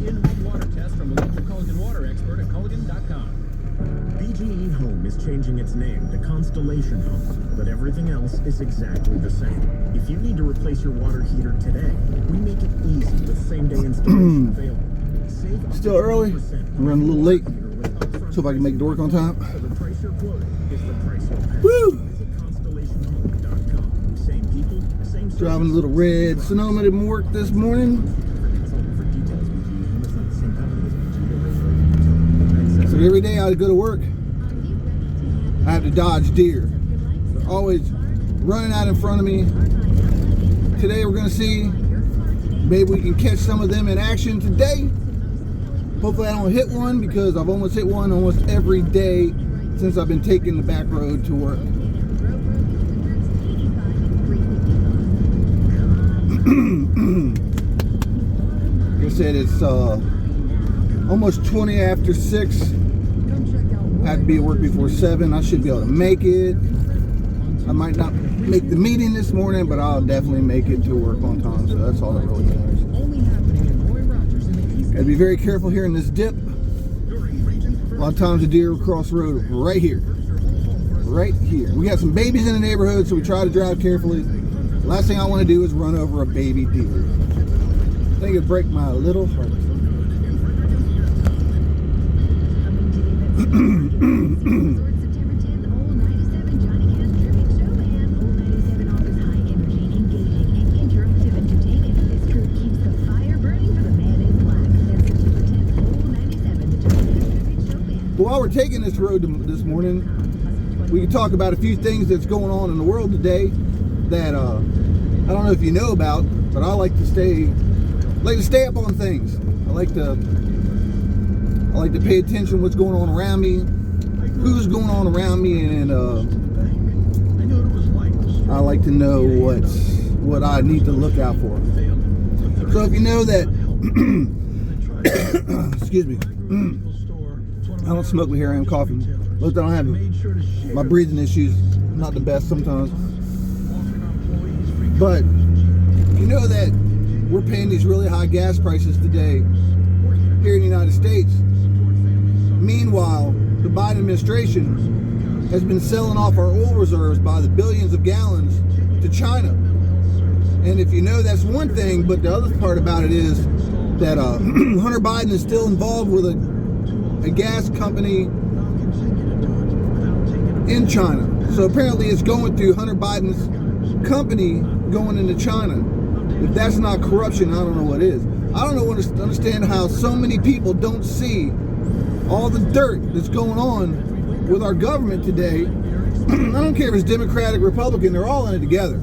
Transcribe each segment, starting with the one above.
in-home water test from the local Culligan water expert at Culligan.com. BGE Home is changing its name to Constellation Home, but everything else is exactly the same. If you need to replace your water heater today, we make it easy with same-day installation available. Save Still early. I'm running a little late. So if I can make it to work on time. So the price you're quoted is the price you'll pay. Woo! Visit ConstellationHome.com. Same people, same service. Driving a little red Sonoma to work this morning. For details, BGE Home is not the same company as BGE. So every day I go to work, I have to dodge deer. They're always running out in front of me. Today we're going to see, maybe we can catch some of them in action today. Hopefully I don't hit one, because I've almost hit one almost every day since I've been taking the back road to work. Like I said, it's almost 20 after 6. I had to be at work before 7. I should be able to make it. I might not make the meeting this morning, but I'll definitely make it to work on time, so that's all that really matters. Gotta be very careful here in this dip. A lot of times the deer will cross the road right here. Right here. We got some babies in the neighborhood, so we try to drive carefully. The last thing I want to do is run over a baby deer. I think it'd break my little heart. While we're taking this road this morning, we can talk about a few things that's going on in the world today that I don't know if you know about, but I like to stay up on things. I like to pay attention to what's going on around me, who's going on around me, and I like to know what I need to look out for. So if you know that, excuse me. I don't smoke with here. I am coughing. Look, I don't have my breathing issues. Not the best sometimes. But you know that we're paying these really high gas prices today here in the United States. Meanwhile, the Biden administration has been selling off our oil reserves by the billions of gallons to China. And if you know, that's one thing, but the other part about it is that Hunter Biden is still involved with a gas company in China. So apparently it's going through Hunter Biden's company going into China. If that's not corruption, I don't know what is. I don't understand how so many people don't see all the dirt that's going on with our government today. I don't care if it's Democratic, Republican, they're all in it together.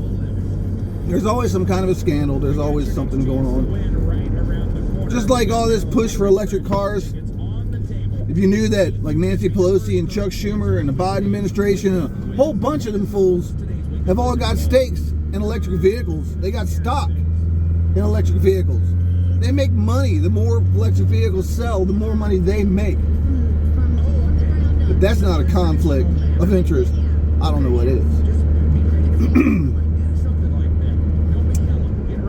There's always some kind of a scandal. There's always something going on. Just like all this push for electric cars. If you knew that, like Nancy Pelosi and Chuck Schumer and the Biden administration and a whole bunch of them fools have all got stakes in electric vehicles. They got stock in electric vehicles. They make money. The more electric vehicles sell, the more money they make. If that's not a conflict of interest, I don't know what is.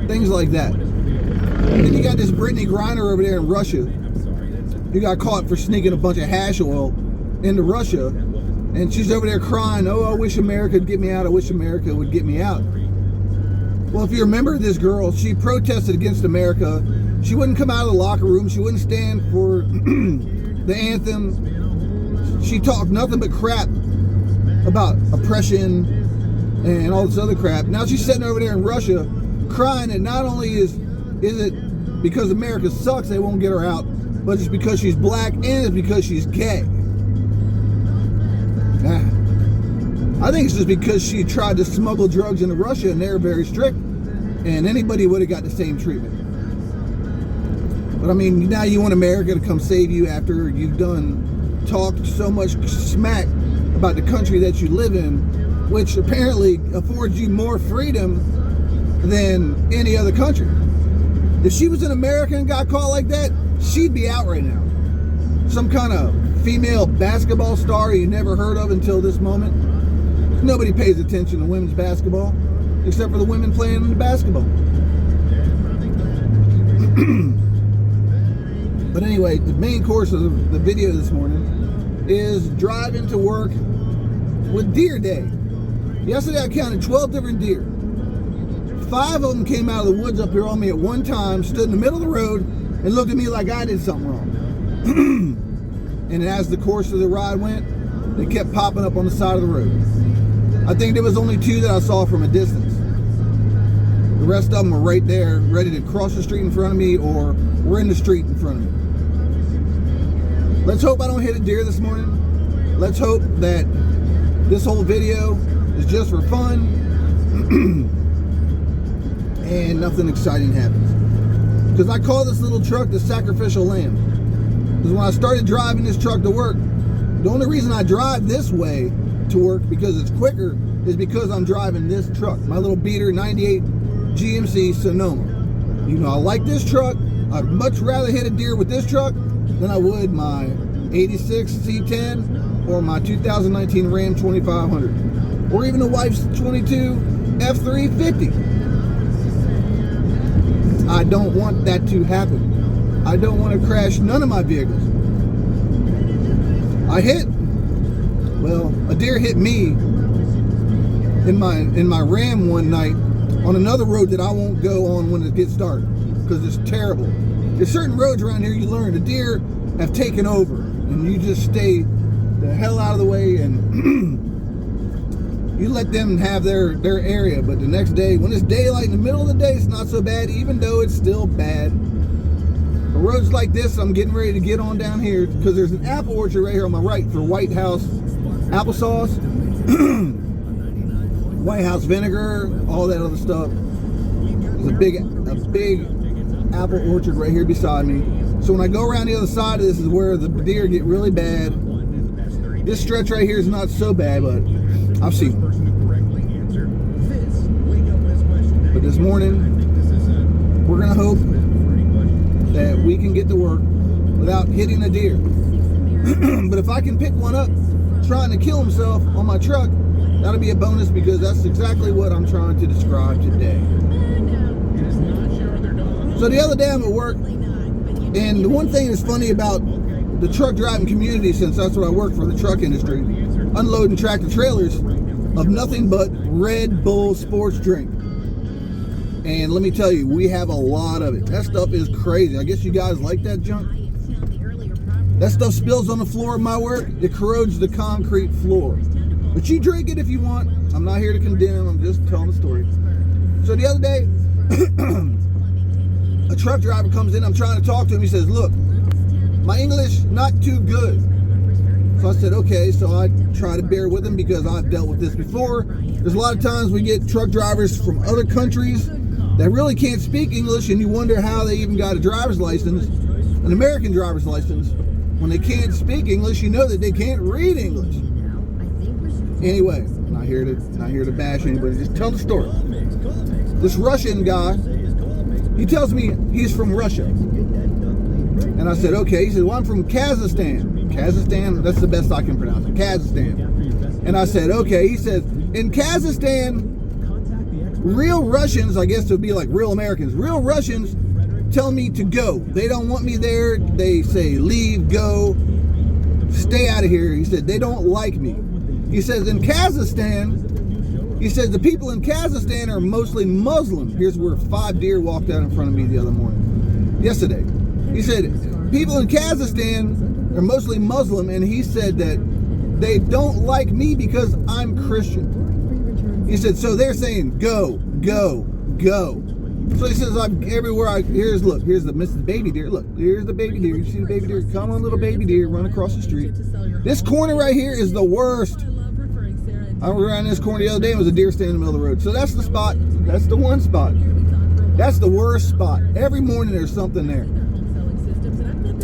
Things like that. And then you got this Brittany Griner over there in Russia. He got caught for sneaking a bunch of hash oil into Russia, and she's over there crying, "Oh, I wish America would get me out. I wish America would get me out." Well, if you remember this girl, she protested against America. She wouldn't come out of the locker room. She wouldn't stand for the anthem. She talked nothing but crap about oppression and all this other crap. Now she's sitting over there in Russia crying that not only is it because America sucks they won't get her out, but it's because she's black and it's because she's gay. I think it's just because she tried to smuggle drugs into Russia and they're very strict, and anybody would have got the same treatment. But I mean, now you want America to come save you after you've talked so much smack about the country that you live in, which apparently affords you more freedom than any other country. If she was an American and got caught like that, she'd be out right now. Some kind of female basketball star you never heard of until this moment. Nobody pays attention to women's basketball except for the women playing the basketball. But anyway, the main course of the video this morning is driving to work with deer day. Yesterday I counted 12 different deer. 5 of them came out of the woods up here on me at one time, stood in the middle of the road, and looked at me like I did something wrong. And as the course of the ride went, they kept popping up on the side of the road. I think there was only 2 that I saw from a distance. The rest of them were right there, ready to cross the street in front of me, or were in the street in front of me. Let's hope I don't hit a deer this morning. Let's hope that this whole video is just for fun and nothing exciting happens. Because I call this little truck the sacrificial lamb. Because when I started driving this truck to work, the only reason I drive this way to work, because it's quicker, is because I'm driving this truck, my little beater 98 GMC Sonoma. You know, I like this truck. I'd much rather hit a deer with this truck than I would my 86 C10 or my 2019 Ram 2500, or even the wife's 22 F350. I don't want that to happen. I don't want to crash none of my vehicles. A deer hit me in my Ram one night on another road that I won't go on when it gets dark, because it's terrible. There's certain roads around here you learn the deer have taken over, and you just stay the hell out of the way and you let them have their area. But the next day, when it's daylight in the middle of the day, it's not so bad, even though it's still bad. The roads like this, I'm getting ready to get on down here, because there's an apple orchard right here on my right for White House applesauce, White House vinegar, all that other stuff. There's a big apple orchard right here beside me. So when I go around the other side of this is where the deer get really bad. This stretch right here is not so bad, but I've seen them. But this morning, we're gonna hope that we can get to work without hitting a deer. But if I can pick one up trying to kill himself on my truck, that'll be a bonus, because that's exactly what I'm trying to describe today. So the other day I'm at work, and the one thing that's funny about the truck driving community, since that's what I work for, the truck industry, unloading tractor trailers of nothing but Red Bull sports drink. And let me tell you, we have a lot of it. That stuff is crazy. I guess you guys like that junk. That stuff spills on the floor of my work. It corrodes the concrete floor. But you drink it if you want. I'm not here to condemn. I'm just telling the story. So the other day, a truck driver comes in. I'm trying to talk to him. He says, look, my English not too good. So I said, okay. So I try to bear with him, because I've dealt with this before. There's a lot of times we get truck drivers from other countries that really can't speak English, and you wonder how they even got a driver's license, an American driver's license. When they can't speak English, you know that they can't read English. Anyway, not here to bash anybody, just tell the story. This Russian guy, he tells me he's from Russia. And I said, okay. He said, well, I'm from Kazakhstan. Kazakhstan, that's the best I can pronounce it, Kazakhstan. And I said, okay. He says, in Kazakhstan, real Russians, I guess it would be like real Americans, real Russians tell me to go. They don't want me there. They say, leave, go, stay out of here. He said, they don't like me. He says, in Kazakhstan, he says, the people in Kazakhstan are mostly Muslim. Here's where 5 deer walked out in front of me the other morning, yesterday. He said, people in Kazakhstan are mostly Muslim, and he said that they don't like me because I'm Christian. He said, so they're saying, go, go, go. So he says, I'm everywhere. Here's the Mrs. Baby Deer. Look, here's the baby deer. You see the baby deer? Come on, little baby deer, run across the street. This corner right here is the worst. I was around this corner the other day, and there was a deer standing in the middle of the road. So that's the spot. That's the one spot. That's the worst spot. Every morning there's something there.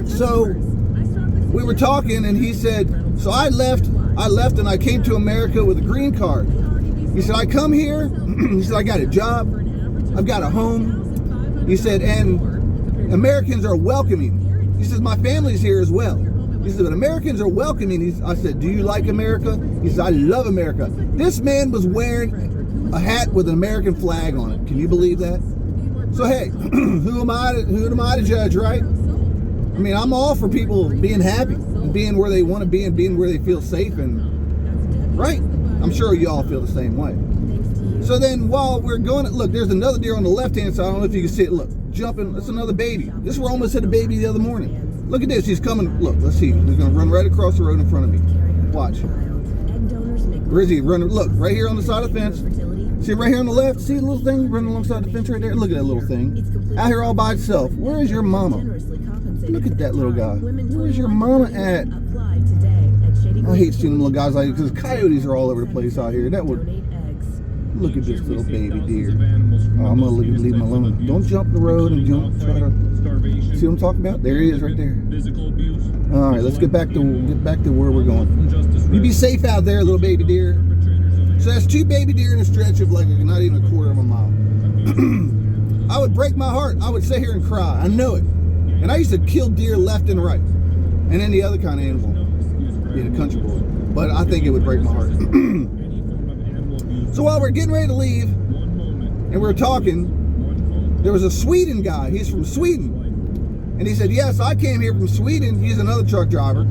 So we were talking, and he said, so I left and I came to America with a green card. He said, I come here. He said, I got a job. I've got a home. He said, and Americans are welcoming. He says, my family's here as well. He said, but Americans are welcoming. I said, do you like America? He said, I love America. This man was wearing a hat with an American flag on it. Can you believe that? So hey, who am I to judge, right? I mean, I'm all for people being happy and being where they want to be and being where they feel safe and right. I'm sure you all feel the same way. So then while we're going, look, there's another deer on the left-hand side. I don't know if you can see it. Look, jumping. That's another baby. This one almost hit a baby the other morning. Look at this. He's coming. Look, let's see. He's going to run right across the road in front of me. Watch. Where is he? Running. Look, right here on the side of the fence. See right here on the left? See the little thing running alongside the fence right there? Look at that little thing. Out here all by itself. Where is your mama? Look at that little guy. Where's your mama at? I hate seeing them little guys like this because coyotes are all over the place out here. That would... Look at this little baby deer. Oh, I'm going to leave him alone. Don't jump the road and jump. Try to... See what I'm talking about? There he is right there. All right, let's get back to where we're going. You be safe out there, little baby deer. So that's 2 baby deer in a stretch of like not even a quarter of a mile. I would break my heart. I would sit here and cry. I know it. And I used to kill deer left and right. And any other kind of animal. Being a country boy. But I think it would break my heart. So while we're getting ready to leave, and we're talking, there was a Sweden guy. He's from Sweden. And he said, yes, I came here from Sweden. He's another truck driver.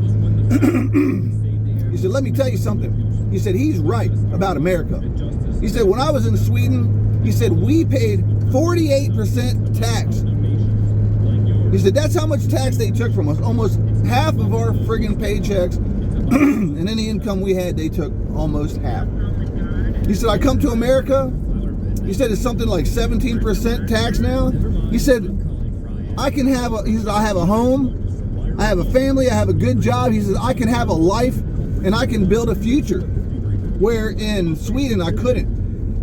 He said, let me tell you something. He said, he's right about America. He said, when I was in Sweden, he said, we paid 48% tax. He said, that's how much tax they took from us. Almost half of our friggin' paychecks and any income we had, they took almost half. He said, I come to America. He said, it's something like 17% tax now. He said, I have a home. I have a family. I have a good job. He says, I can have a life and I can build a future. Where in Sweden, I couldn't.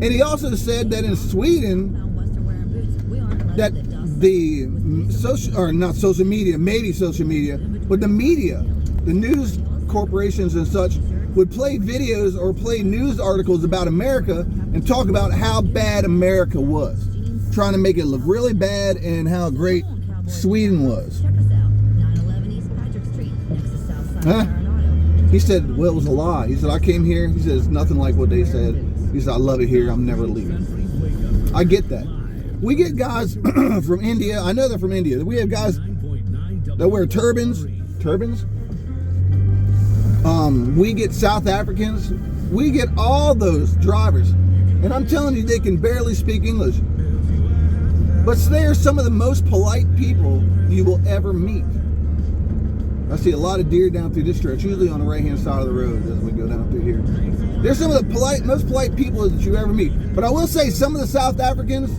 And he also said that in Sweden, that the not social media, maybe social media, but the media, the news corporations and such would play videos or play news articles about America and talk about how bad America was, trying to make it look really bad and how great Sweden was. Huh? He said, well, it was a lie. He said, I came here. He said, it's nothing like what they said. He said, I love it here. I'm never leaving. I get that. We get guys from India. I know they're from India. We have guys that wear turbans. We get South Africans. We get all those drivers. And I'm telling you, they can barely speak English. But they are some of the most polite people you will ever meet. I see a lot of deer down through this stretch, usually on the right-hand side of the road as we go down through here. They're some of the most polite people that you ever meet. But I will say, some of the South Africans,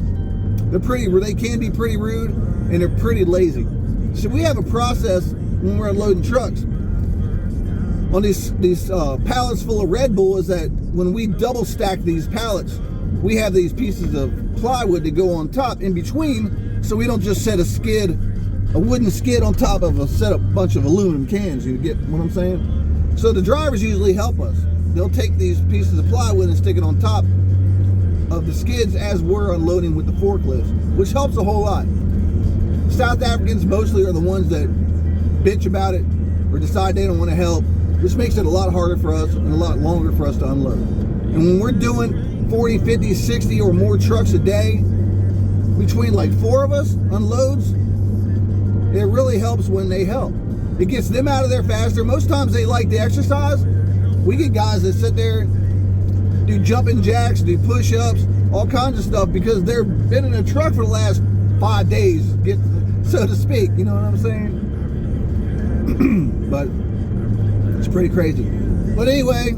they can be pretty rude, and they're pretty lazy. So we have a process when we're unloading trucks. On these pallets full of Red Bull is that when we double stack these pallets, we have these pieces of plywood that go on top in between, so we don't just set a wooden skid on top of a bunch of aluminum cans. You get what I'm saying? So the drivers usually help us. They'll take these pieces of plywood and stick it on top of the skids as we're unloading with the forklifts, which helps a whole lot. South Africans mostly are the ones that bitch about it or decide they don't want to help, which makes it a lot harder for us and a lot longer for us to unload. And when we're doing 40, 50, 60 or more trucks a day, between like 4 of us unloads, it really helps when they help. It gets them out of there faster. Most times they like the exercise. We get guys that sit there, do jumping jacks, do push-ups, all kinds of stuff because they've been in a truck for the last 5 days, so to speak. You know what I'm saying? But it's pretty crazy. But anyway,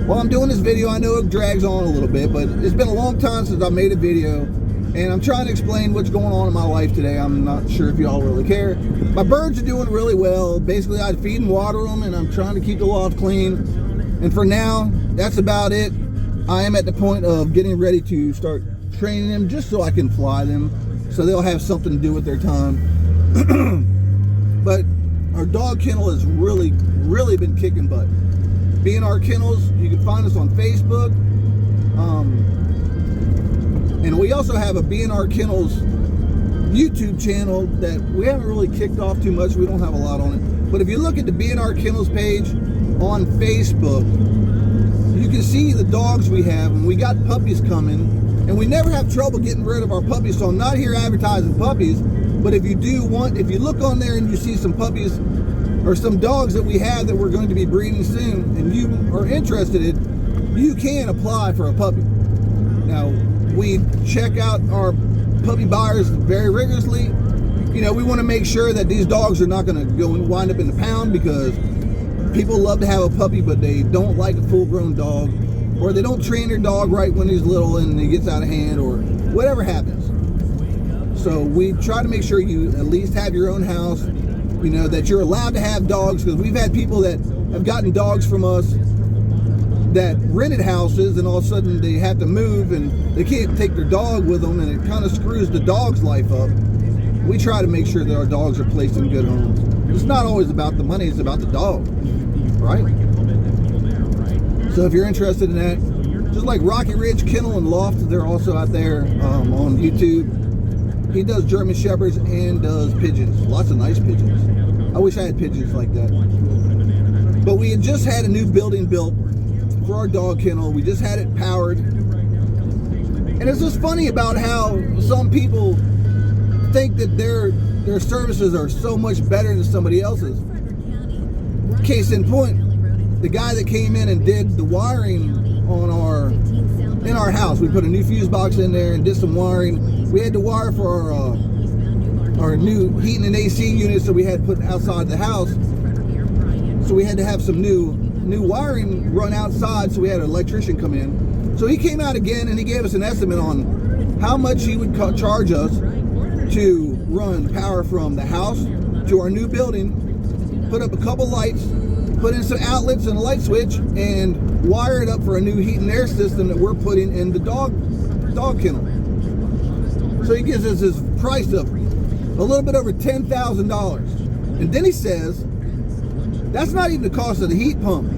while I'm doing this video, I know it drags on a little bit, but it's been a long time since I made a video, and I'm trying to explain what's going on in my life today. I'm not sure if y'all really care. My birds are doing really well. Basically, I feed and water them, and I'm trying to keep the loft clean. And for now, that's about it. I am at the point of getting ready to start training them just so I can fly them, so they'll have something to do with their time. But our dog kennel has really been kicking butt. B&R Kennels, you can find us on Facebook. And we also have a B&R Kennels YouTube channel that we haven't really kicked off too much. We don't have a lot on it. But if you look at the B&R Kennels page on Facebook, you can see the dogs we have, and we got puppies coming. And we never have trouble getting rid of our puppies, so I'm not here advertising puppies. But if you look on there and you see some puppies or some dogs that we have that we're going to be breeding soon, and you are interested in, you can apply for a puppy. Now, we check out our puppy buyers very rigorously. You know, we want to make sure that these dogs are not going to go and wind up in the pound, because people love to have a puppy, but they don't like a full-grown dog, or they don't train their dog right when he's little and he gets out of hand, or whatever happens. So we try to make sure you at least have your own house, you know, that you're allowed to have dogs, because we've had people that have gotten dogs from us that rented houses, and all of a sudden they have to move and they can't take their dog with them, and it kind of screws the dog's life up. We try to make sure that our dogs are placed in good homes. It's not always about the money, it's about the dog, right? So if you're interested in that, just like Rocky Ridge Kennel and Loft, they're also out there on YouTube. He does German Shepherds and does pigeons. Lots of nice pigeons. I wish I had pigeons like that. But we had just had a new building built for our dog kennel. We just had it powered. And it's just funny about how some people think that their services are so much better than somebody else's. Case in point, the guy that came in and did the wiring in our house, we put a new fuse box in there and did some wiring. We had to wire for our new heating and AC units that we had put outside the house. So we had to have some new wiring run outside, so we had an electrician come in. So he came out again and he gave us an estimate on how much he would charge us to run power from the house to our new building, put up a couple lights, put in some outlets and a light switch, and wire it up for a new heat and air system that we're putting in the dog kennel. So he gives us his price of a little bit over $10,000. And then he says, that's not even the cost of the heat pump,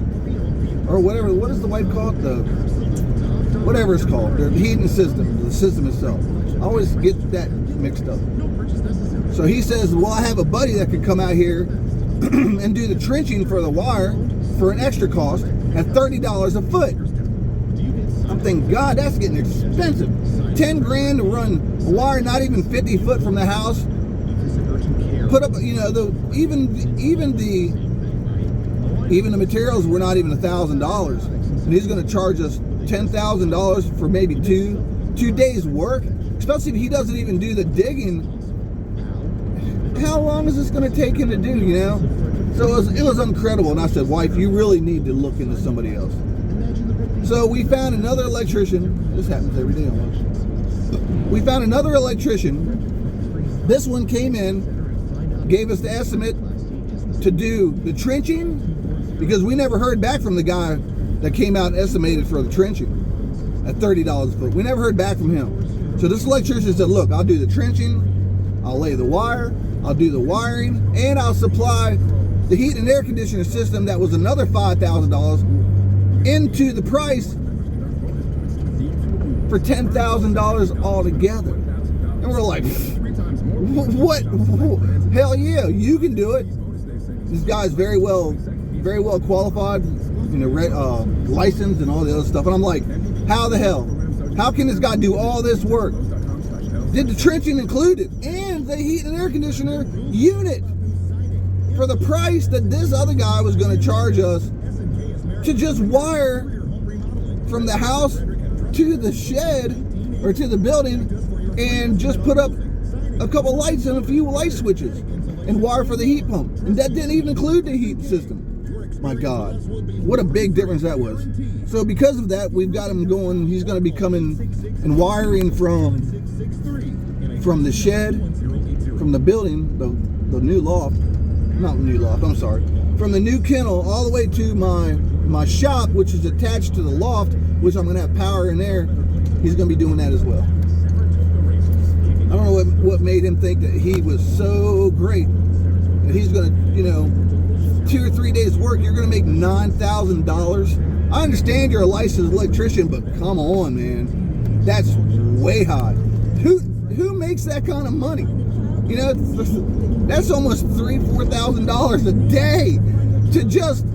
or whatever. What does the wife call it? Whatever it's called. The heating system, the system itself. I always get that mixed up. So he says, well, I have a buddy that could come out here and do the trenching for the wire for an extra cost at $30 a foot. I'm thinking, God, that's getting expensive. 10 grand to run a wire not even 50 foot from the house. Put up, you know, even the materials were not even $1,000, and he's going to charge us $10,000 for maybe two days work. Especially if he doesn't even do the digging. How long is this going to take him to do, you know? So it was incredible. And I said, wife, you really need to look into somebody else. So we found another electrician. This happens every day almost. We found another electrician. This one came in, gave us the estimate to do the trenching, because we never heard back from the guy that came out and estimated for the trenching at $30 a foot. We never heard back from him. So this electrician said, look, I'll do the trenching, I'll lay the wire, I'll do the wiring, and I'll supply the heat and air conditioner system that was another $5,000 into the price for $10,000 altogether. And we're like, what? Hell yeah, you can do it. This guy's very well qualified, you know, licensed and all the other stuff. And I'm like, how the hell? How can this guy do all this work? Did the trenching included and the heat and air conditioner unit for the price that this other guy was going to charge us to just wire from the house to the shed or to the building and just put up a couple lights and a few light switches and wire for the heat pump. And that didn't even include the heat system. My God, what a big difference that was. So because of that, we've got him going. He's going to be coming and wiring from the shed, from the building, the new loft, not the new loft, I'm sorry, from the new kennel all the way to my shop, which is attached to the loft, which I'm going to have power in there. He's going to be doing that as well. I don't know what made him think that he was so great that he's going to, you know, 2 or 3 days work, you're going to make $9,000. I understand you're a licensed electrician, but come on, man, that's way high. Who makes that kind of money? You know, that's almost $3,000-$4,000 a day to just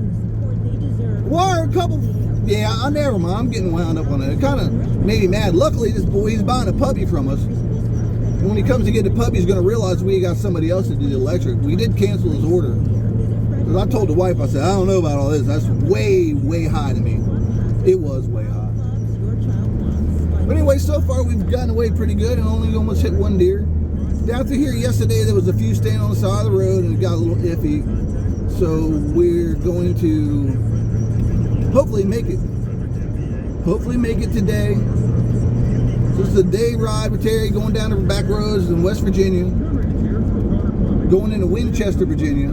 wire a couple. Yeah, never mind. I'm getting wound up on it. It kind of made me mad. Luckily, this boy, he's buying a puppy from us. And when he comes to get the puppy, he's going to realize we got somebody else to do the electric. We did cancel his order. Because I told the wife, I said, I don't know about all this. That's way, way high to me. It was way high. But anyway, so far we've gotten away pretty good and only almost hit one deer. Down through here yesterday, there was a few standing on the side of the road and it got a little iffy. So we're going to hopefully make it. Hopefully make it today. This is a day ride with Terry going down the back roads in West Virginia. Going into Winchester, Virginia.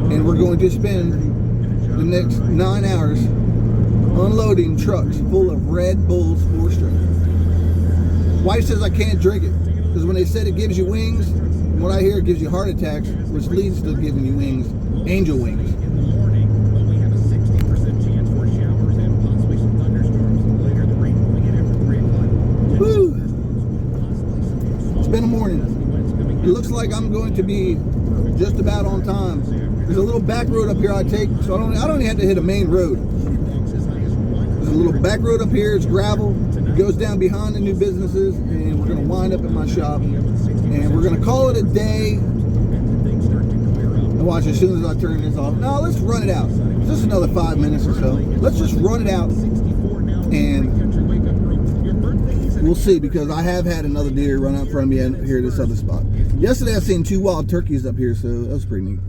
And we're going to spend the next 9 hours unloading trucks full of Red Bull Sport Strength. Wife says I can't drink it because when they said it gives you wings, from what I hear it gives you heart attacks, which leads to giving you wings, angel wings. Woo! It's been a morning. It looks like I'm going to be just about on time. There's a little back road up here I take, so I don't even have to hit a main road. There's a little back road up here, it's gravel. It goes down behind the new businesses, and we're going to wind up at my shop. And we're going to call it a day. And watch, as soon as I turn this off. No, let's run it out. Just another 5 minutes or so. Let's just run it out. And we'll see, because I have had another deer run out in front of me here at this other spot. Yesterday I seen 2 wild turkeys up here, so that was pretty neat.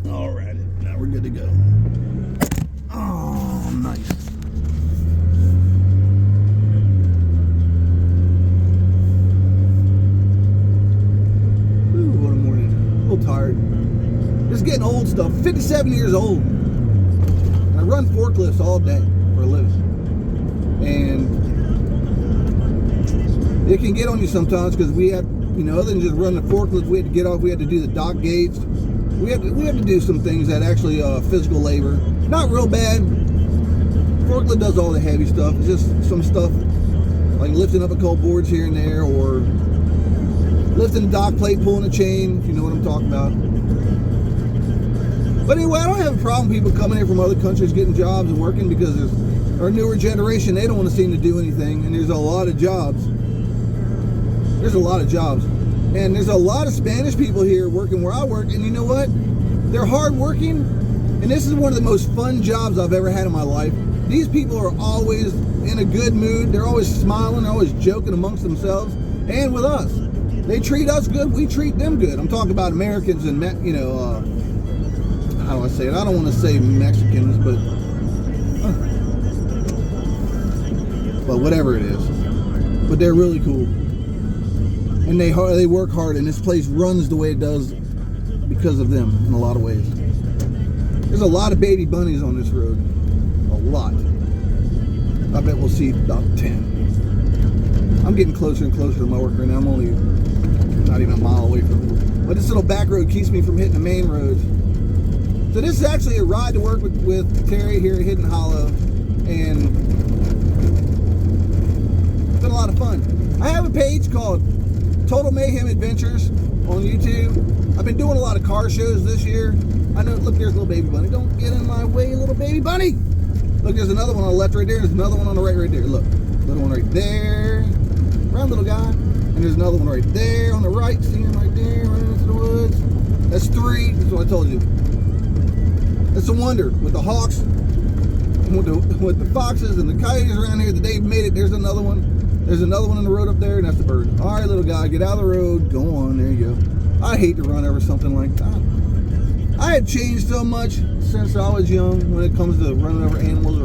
All right, now we're good to go. Oh, nice. Ooh, what a morning. A little tired. Just getting old stuff. 57 years old. I run forklifts all day for a living. And it can get on you sometimes because we have, other than just running the forklift, we had to get off. We had to do the dock gates. We had to do some things that actually physical labor. Not real bad. Forklift does all the heavy stuff. It's just some stuff like lifting up a couple boards here and there, or lifting the dock plate, pulling a chain, if you know what I'm talking about. But anyway, I don't have a problem with people coming here from other countries getting jobs and working, because our newer generation, they don't want to seem to do anything, and there's a lot of jobs. There's a lot of jobs. And there's a lot of Spanish people here working where I work, and you know what? They're hard working, and this is one of the most fun jobs I've ever had in my life. These people are always in a good mood. They're always smiling. They're always joking amongst themselves and with us. They treat us good. We treat them good. I'm talking about Americans and, how do I say it? I don't want to say Mexicans, but whatever it is. But they're really cool. And they work hard, and this place runs the way it does because of them in a lot of ways. There's a lot of baby bunnies on this road. A lot. I bet we'll see about 10. I'm getting closer and closer to my work right now. I'm only not even a mile away from it. But this little back road keeps me from hitting the main roads. So this is actually a ride to work with Terry here at Hidden Hollow. And it's been a lot of fun. I have a page called Total Mayhem Adventures on YouTube. I've been doing a lot of car shows this year. I know, look, there's a little baby bunny. Don't get in my way, little baby bunny. Look, there's another one on the left right there. There's another one on the right there. Look, little one right there. Run, little guy. And there's another one right there on the right. See him right there, running into the woods. That's 3. That's what I told you. It's a wonder with the hawks, and with the foxes and the coyotes around here that they've made it. There's another one. There's another one on the road up there, and that's the bird. All right, little guy, get out of the road. Go on, there you go. I hate to run over something like that. I have changed so much since I was young when it comes to running over animals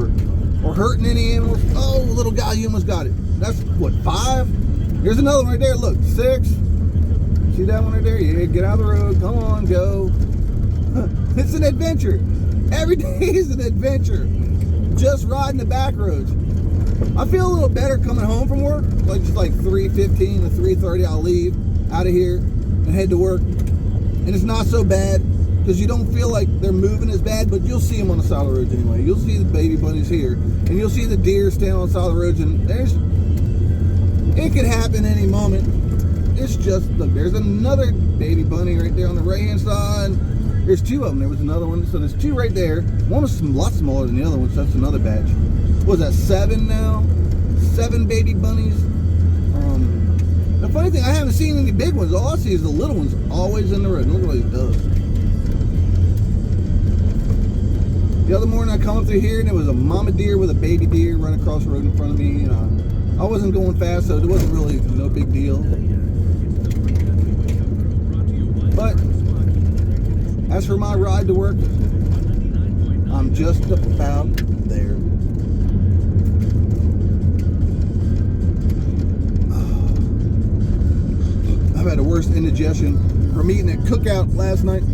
or hurting any animals. Oh, little guy, you almost got it. That's, what, 5? Here's another one right there. Look, 6. See that one right there? Yeah, get out of the road. Come on, go. It's an adventure. Every day is an adventure. Just riding the back roads. I feel a little better coming home from work. Just like 3:15 to 3:30, I'll leave out of here and head to work. And it's not so bad because you don't feel like they're moving as bad, but you'll see them on the side of the roads anyway. You'll see the baby bunnies here, and you'll see the deer standing on the side of the roads, and it could happen any moment. It's just, look, there's another baby bunny right there on the right-hand side. There's 2 of them. There was another one. So there's 2 right there. One was a lot smaller than the other one, so that's another batch. What was that, 7 now? 7 baby bunnies. The funny thing, I haven't seen any big ones. All I see is the little ones always in the road. Look what he does. The other morning I come up through here and there was a mama deer with a baby deer running across the road in front of me. I wasn't going fast, so it wasn't really no big deal. But as for my ride to work, I'm just about there. I've had the worst indigestion from eating at Cookout last night.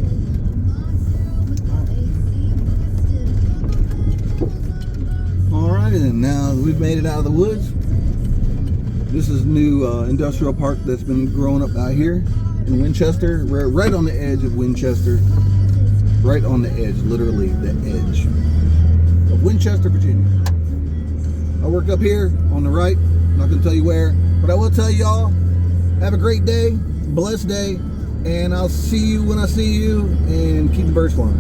Alright, and now we've made it out of the woods. This is new industrial park that's been growing up out here in Winchester. We're right on the edge of Winchester. Right on the edge, literally the edge of Winchester, Virginia. I work up here on the right. I'm not going to tell you where, but I will tell y'all, have a great day, blessed day, and I'll see you when I see you, and keep the birds flying.